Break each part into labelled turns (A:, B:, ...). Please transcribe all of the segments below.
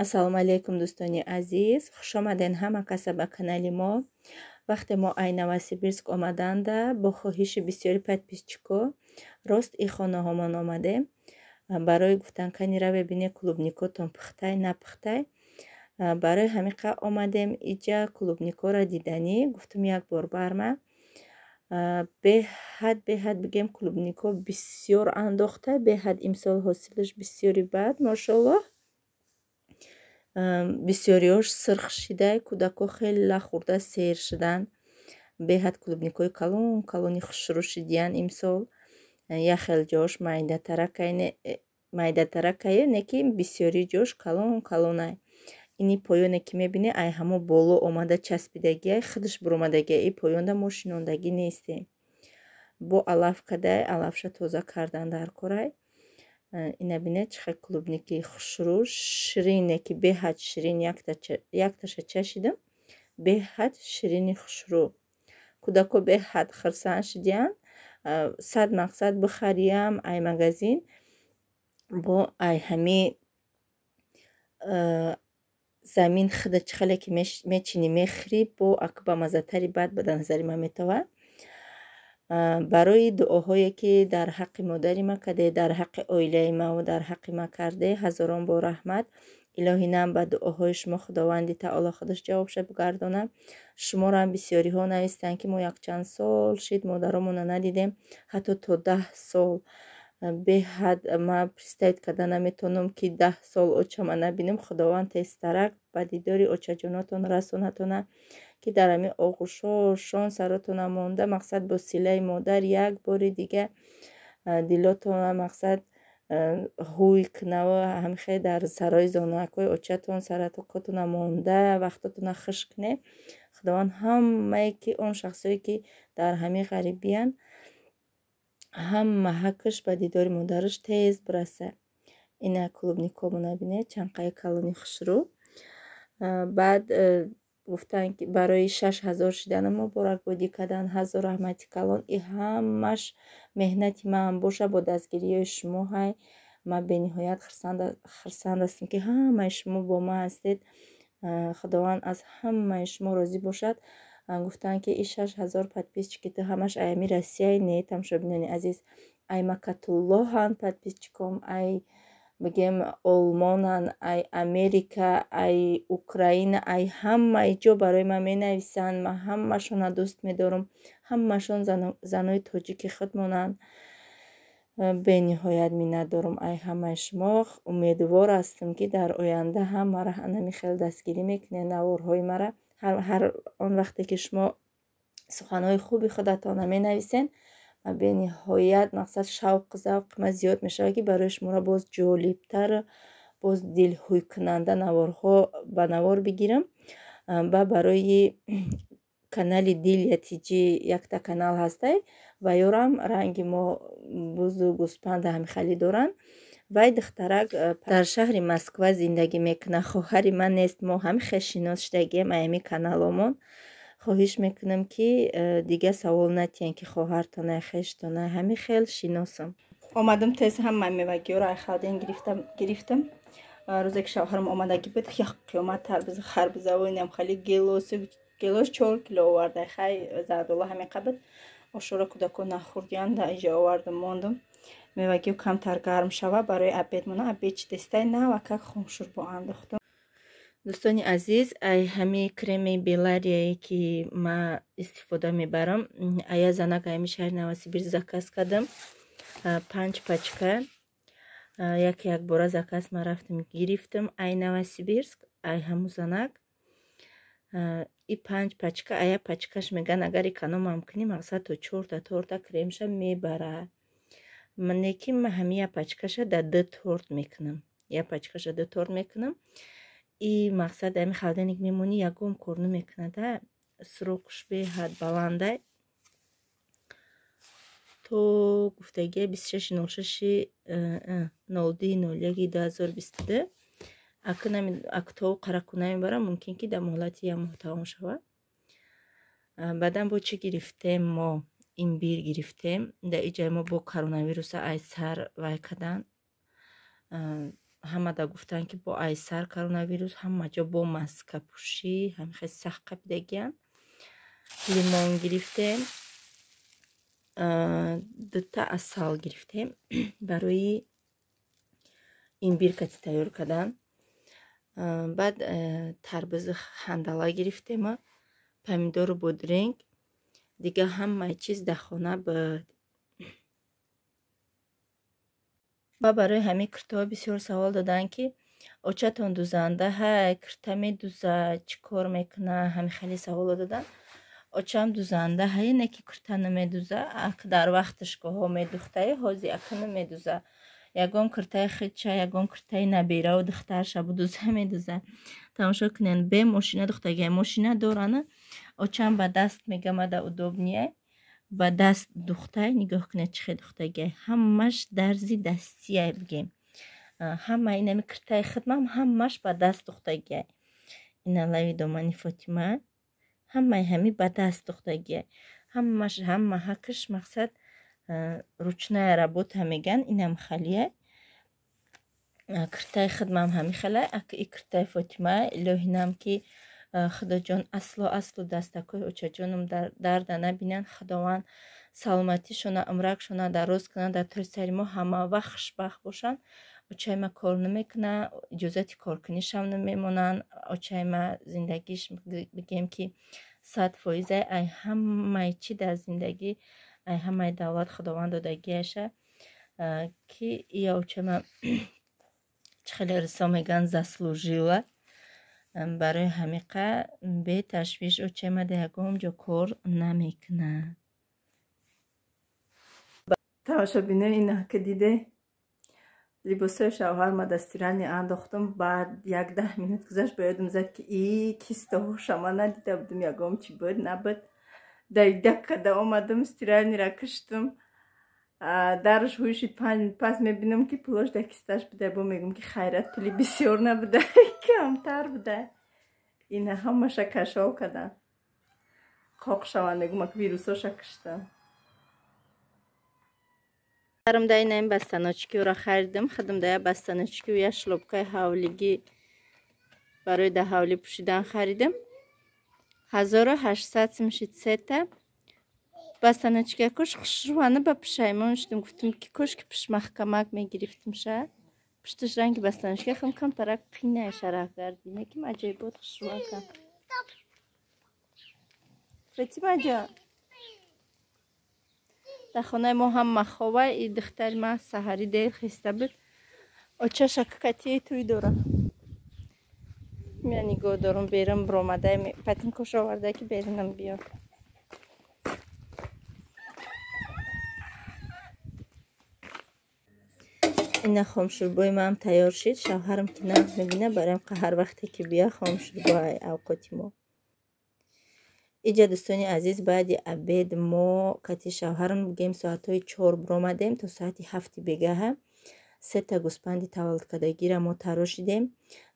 A: Ассалому алейкум дӯстони азиз, хушомаден ҳама каса ба канали мо. Вақте мо ай Новосибирск омаданда бо хоҳиши бисёри подписчико рост и хонаҳомон омадем барои гуфтан кани раве бине клубникотон пухтай напухтай. Барои ҳамиқа омадем иҷа клубникора диданӣ гуфтум як бор барма беҳад бигем клубнико бисёр андохта беҳад имсол ҳосилаш бисёри бад мошаллоҳ. Бисёриёш сирх шидай, кӯдако хела хурда сер шидан. Беҳад клубникои калони хушрӯ шидиян имсол. Яхел ҷош майдатаракае неки бисёри ҷош калонай. Ини поёне ки мебине ай ҳамо боло омада часпидагия хидиш буромадагия и поёнда мо шинондагӣ нестем. Бо алаф кадай алафша тоза кардан дар корай. Ина бинед чихел клубники хушрӯ ширине ки беҳад ширин якташа чашидам. Беҳад ширини хушрӯ. Кӯдако беҳад хирсан шидиян. 100% бихариям ай магазин бо ай ҳами замин хида чихеле ки мечини мехири бо акба мазатари бад ба назари ман метова. Барои дуоҳое ки дар ҳаққи модари ма карде, дар ҳаққи оилаи ма ва дар ҳаққи ма карде ҳазорон бор раҳмат. Илоҳи нам ба дуоҳои шумо худованди таоло худаш ҷавобша бигардонад. Шуморам бисёриҳо навистанд ки мо якчанд сол шид модаромона надидем, ҳатто то 10 сол. Беҳад ма представит карда наметонам ки 10 сол очама набинем. Худованд тезтарак ба дидори очаҷонатон расонатона ки дар ҳами оғӯшҳо шон саратона монда мақсад бо силаи модар як бори дига дилотона мақсад ҳуй кунава ҳамихе дар сарои зонаакҳои очатон саратокотона монда вақтотона хушк не. Худованд ҳамае ки он шахсое ки дар ҳами ғарибиян ҳама ҳаққаш ба дидори модараш тез бираса. Ина клубникомо набинед чанқаи калони хушрӯ. Баъд гуфтанд ки барои 6000 шидани мо боракбодӣ кардан ҳазор раҳмати калон. И ҳамаш меҳнати ман боша бо дастгирии шумо. Ҳай ма бениҳоят хирсанд ҳастам ки ҳамаи шумо бо ман ҳастед. Худованд аз ҳамаи шумо розӣ бошад. Гуфтанд ки и 6000 подписчиките ҳамаш айами Россияи не тамошобинони азиз. Ай Макатуллоҳан подписчиком, ай бигем Олмонан, ай Америка, ай Украина, ай ҳамаи ҷо барои ман менависанд. Ман ҳамашона дӯст медорам. Ҳамашон занои тоҷики худмонанд. Бениҳоят миннат дорам ай ҳамаи шумо. Умедвор ҳастам ки дар оянда ҳам мара ҳанами хел дастгирӣ мекунед наворҳои мара. ҳар он вақте ки шумо суханҳои хуби худатона менависен бениҳоят мақсад шавқу завқи ман зиёд мешавад ки барои шуморо боз ҷолибтар боз дилҳӯйкунанда наворҳо ба навор бигирам. Ба барои канали Дил-Ятиҷӣ якта канал ҳастай ва ёрам ранги мо бузу гӯспанда ҳамихали доранд. Вай духтарак дар шаҳри Москва зиндагӣ мекунад. Хоҳари ман нест. Мо ҳамихе шинос шудагием айами каналомон. хоҳиш мекунам ки дига савол натиҳен ки хоҳартона хештона ҳамихел шиносам. Омадам тез ҳама мевагиёро ай халден гирифтам. рӯзе ки шавҳарам омадагӣ буд як қиёмат харбузавонам хали гелос 4 кило оварда. Хай зардула ҳамиқа буд. ошуро кӯдако нахӯрдианда иҷа овардам мондам. Мевагиё камтар гарм шава барои абед мона абед чи дестай нава как хомшурбо андохтам. дӯстони азиз, ай ҳами креми Беларияе ки ма истифода мебарам ая занак аями шаҳри Новосибирск заказ кардам 5 пачка. Як бора заказ ма рафтам гирифтам ай Новосибирск ай ҳаму занак и 5 пачка ая пачкаш меган агар экономам кунӣ мақсад то 4 торта кремша мебарад. Манеки ма ҳамия пачкаша да 2 торт мекунам. Я пачкаша 2 торт мекунам. И мақсад ами халденек мемони ягон кор намекунада. Срокш беҳад баландай. То гуфтагия 26.06.02.01.2022 акто қараку намебарам мумкин ки дар моҳлати як моҳ тамом шавад. Баъдан бо чӣ гирифтем мо имбир гирифтем. Дар иҷаи мо бо коронавируса ай сар вай кадан ҳама да гуфтанд ки бо ай сар коронавирус ҳама ҷо бо маскапӯшӣ ҳамихе сахт қапидагиян. Лимон гирифтем, дута асал гирифтем барои имбиркати тайёр кардан. баъд тарбузи хандала гирифтем, помидору бодринг, дига ҳамаи чиз дар хона буд. ва барои ҳамин киртоҳо бисёр савол доданд ки очатон дузанда, ҳай кирта медуза, чӣ кор мекуна, ҳамин хеле саволо доданд. очам дузанда, ҳай не ки кирта намедуза, ак дар вақтиш гоҳо медухтаи ҳози ака намедуза. ягон киртаи хича, ягон киртаи набираву духтарша будуза медуза. тамошо кунен, бе мошина духтагия, мошина дорана, очам ба даст мегамада удобния, ба даст духтай, нигоҳ кунед чӣ хел духтагия, ҳамаш дарзи дастия бигем. ҳама инами киртаи хидмам ҳамаш ба даст духтагия. ина лави домани Фотима, ҳамаи ҳами ба даст духтагия. ҳамаш ҳама ҳакиш мақсад ручная работа меган, инам халия. киртаи хидмам ҳами халай, ака и киртаи Фотима, илоҳинам ки худоҷон аслу дастакои очаҷоным дарда набинанд. Худованд саломатишона, умракшона дароз кунад, дар тӯи сари мо ҳама вақт хушбахт бошанд. очайма кор намекунад, иҷозати коркунишам намемонанд. очайма зиндагиш бигем ки 100%. ай ҳамаи чӣ дар зиндагӣ, ай ҳамаи давлат худованд додагияша, ки ия очайма чӣ хеле рисо меган заслужила. барои ҳамиқа беташвиш очайма да ягон ҷо кор намекунад. тамошобине ина ки диде либосои шавҳарма да стирални андохтам. баъд 10 минут гузашт ба ёдам зад ки кистоҳошама надида будам, ягон чӣ буд набуд. дар даккада омадам, стиралнира киштам. дарш ҳуйшид 5 минут пас мебинам ки пулош дар кисташ буда. бо мегум ки хайрат пули бисёр набуда, камтар буда. ина ҳамаша кашол кадан, қоқ шаванд, мегум ак вирусоша киштам. дарам да ина ин бастаночкиро харидам. хадам да я бастаночкию я шлопкаи ҳавлигӣ барои да ҳавлӣ пӯшидан харидам. 1800 мешид сета. бастаночка куш хушрувана ба пушаймон шудам. гуфтам ки куш ки пушмахкамак мегирифтимша. пушташ ранги бастаночка хам камтарак қинай шарах гардиме ки аҷоибот хушрувака. Фатима ҷон, дар хонаи мо ҳама хова. и духтари ман саҳари дер хиста буд. очаша какатии туй дора. мя нигоҳ дорам берам биромадай патинкош оварда ки беринам биё. ина хомшурбои маам тайёр шид. шавҳарам ки нағз мебина, бароям ҳар вақте ки бия хомшурбои авқоти мо. иҷа дӯстони азиз, баъди абед мо кати шавҳарам бигем соатҳои 4 биромадем то соати 7 бегаҳа. 3 та гӯспанди таваллудкадагиро мо тарошидем.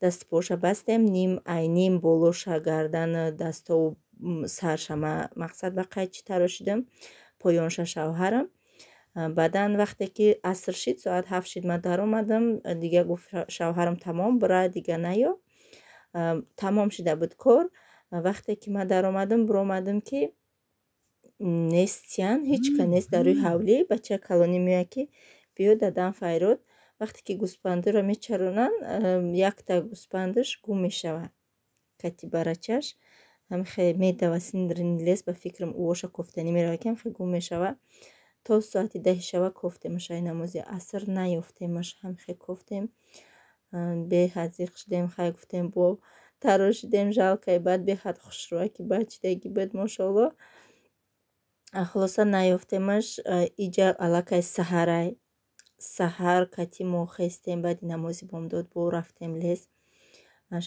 A: дасту поша бастем, ним болоша, гардан, дастову сарша мақсад ба қайчи тарошидам. поёнша шавҳарам. баъдан вақте ки аср шид, соат 7 шид, ман даромадам. дига гуфт шавҳарам тамом, бира дига наё. тамом шида буд кор. вақте ки ман даромадам, биромадам ки нестиян, ҳеҷ ка нест дар рӯи ҳавлӣ. бача калонӣ меояд ки биё дадан файрод. вақте ки гӯспандиро мечаронанд, якта гӯспандиш гум мешавад. кати барачаш ҳамихе медава синдрини лес, ба фикрам ӯоша кофтанӣ меравад, ки ҳамихе гум мешавад. то соати 10 шава кофтемаш, ай намози аср наёфтемаш, ҳамихе кофтем. беҳад зиқ шудем, хай гуфтем бо тарошидем жалкай. баъд беҳад хушрӯа ки бачидагӣ буд, мошоалло. хулоса наёфтемаш. иҷа аллакай саҳарай, саҳар кати мо хестем. баъди намози бомдод бо рафтем лес.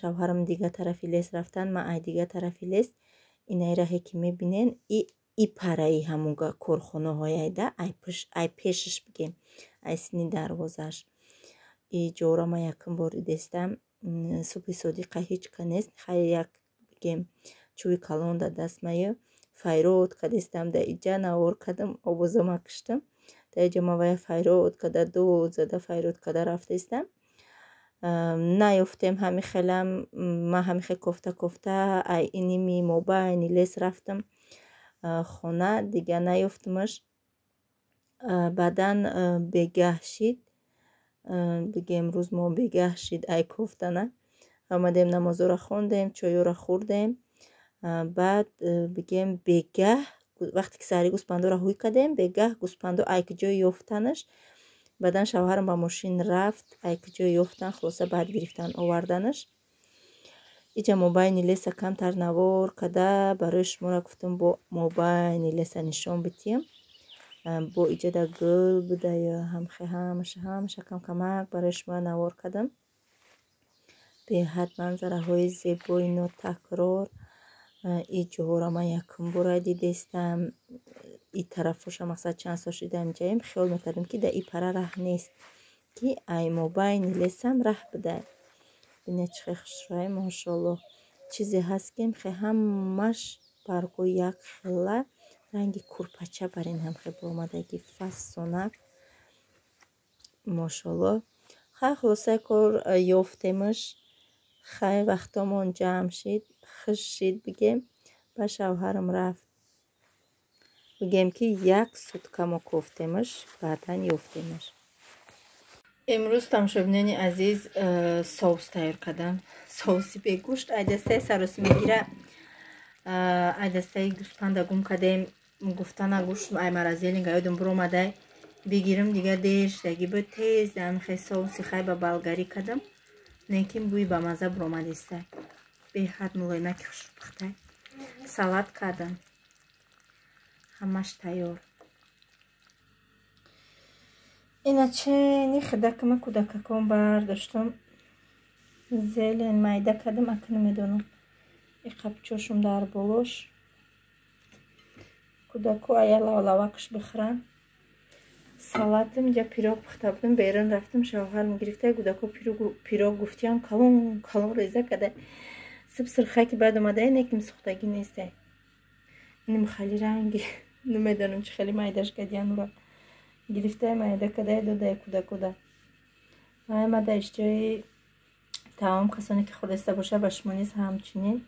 A: шавҳарам дига тарафи лес рафтан, ман ай дига тарафи лес. инайраҳе ки мебинен и параи ҳамун корхонаҳояйда, ай пешаш бигем, ай сини дарвозаш. и ҷора ман якум бор дидестам. субҳи содиқа ҳеҷ ка нест. хай як бигем чӯи калон да даст маё. файрод кадестам, да иҷа навор кадам, овозама киштам. да иҷа ма вая файрод када, дод зада файрод када рафтестам. наёфтем. Ҳамихелам ман ҳамихел кофта иними мобайни лес рафтам хона дига наёфтамаш. баъдан бегаҳ шид, дига имрӯз мо бегаҳ шид ай кофтана. омадем намозора хондем, чойёра хӯрдем. баъд бигем бегаҳ вақте ки саҳари гӯспандора ҳуй кардем, бегаҳ гӯспандо айкиҷо ёфтанаш. баъдан шавҳарам ба мошин рафт, айкиҷо ёфтан, хулоса баъд гирифтан оварданаш. иҷа мобайни леса камтар навор када барои шуморо гуфтам бо мобайни леса нишон битиям. бо иҷада гул буда ё ҳамаша камак барои шумо навор кардам. беҳад манзараҳои зебои нотакрор. ин ҷоҳора ман якум бора дидестам. ин тарафоша мақсад чанд сол шидаам ҷаем, хиёл мекардам ки да ин пара раҳ нест, ки ай мобайни лесам раҳ буда. бинед чӣ хел хушрӯяй, машоаллоҳ. чизе ҳаст ки ҳамаш баргҳои як хела ранги курпача бар ин ҳам хел омадаги фасонак, машоаллоҳ. хай хулосаи кор ёфтемаш. хай вақтомон ҷамъ шид, хуш шид бигем. ба шавҳарам рафт бигем ки як сутка мо кофтемаш, баъдан ёфтемаш. имрӯз тамошобинони азиз соус тайёр кардам. соуси бегӯшт. айдастаи сароси мегира, айдастаи гӯспанда гум кардем. гуфтана гӯштм ай маразелинга ёдам биромадай бигирам дига дер шидаги буд. тез дамихе соуси хай ба болгарӣ кардам. лекин бӯи ба мазза биромадистай. беҳад мулоимаки хушбухтай. салат кардам. ҳамаш тайёр. иначе хидакама кӯдакакон бардоштам. зелен майда кардам, ака намедонам. и қапчошум дар болош. кӯдако ая лавлавакш бихӯранд. салатам ҷа пирог пухта будам, берун рафтам, шавҳарам гирифта кӯдако пирог гуфтиям калон реза када. сиб сирхаки баъд омадай неким сухтагӣ нестай. иним хали ранги намедонам чӣ хели майдаш кардиан ура. гирифта майда кадай додай кӯдако да. аймада ишҷои таом касоне ки худеста боша ба шумо низ ҳамчунин.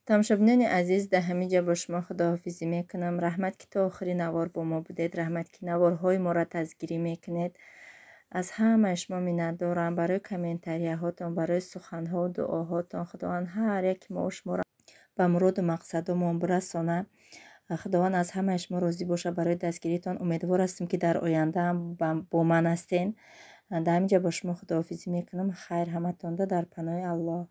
A: тамошобинони азиз, да ҳамиҷа бо шумо худоҳофизӣ мекунам. раҳмат ки то охири навор бо мо будед. раҳмат ки наворҳои моро тазгирӣ мекунед. аз ҳамаи шумо миннатдорам барои комментарияҳотон, барои суханҳо, дуоҳотон. худованд ҳар яки мо шуморо ба муроду мақсадомон бирасона. худованд аз ҳамаи шумо розӣ боша барои дастгиритон. умедвор ҳастем ки дар оянда ҳам бо ман ҳастен. да ҳамиҷа бо шумо худоҳофизӣ мекунам. хайр ҳаматонда дар паноҳи аллоҳ.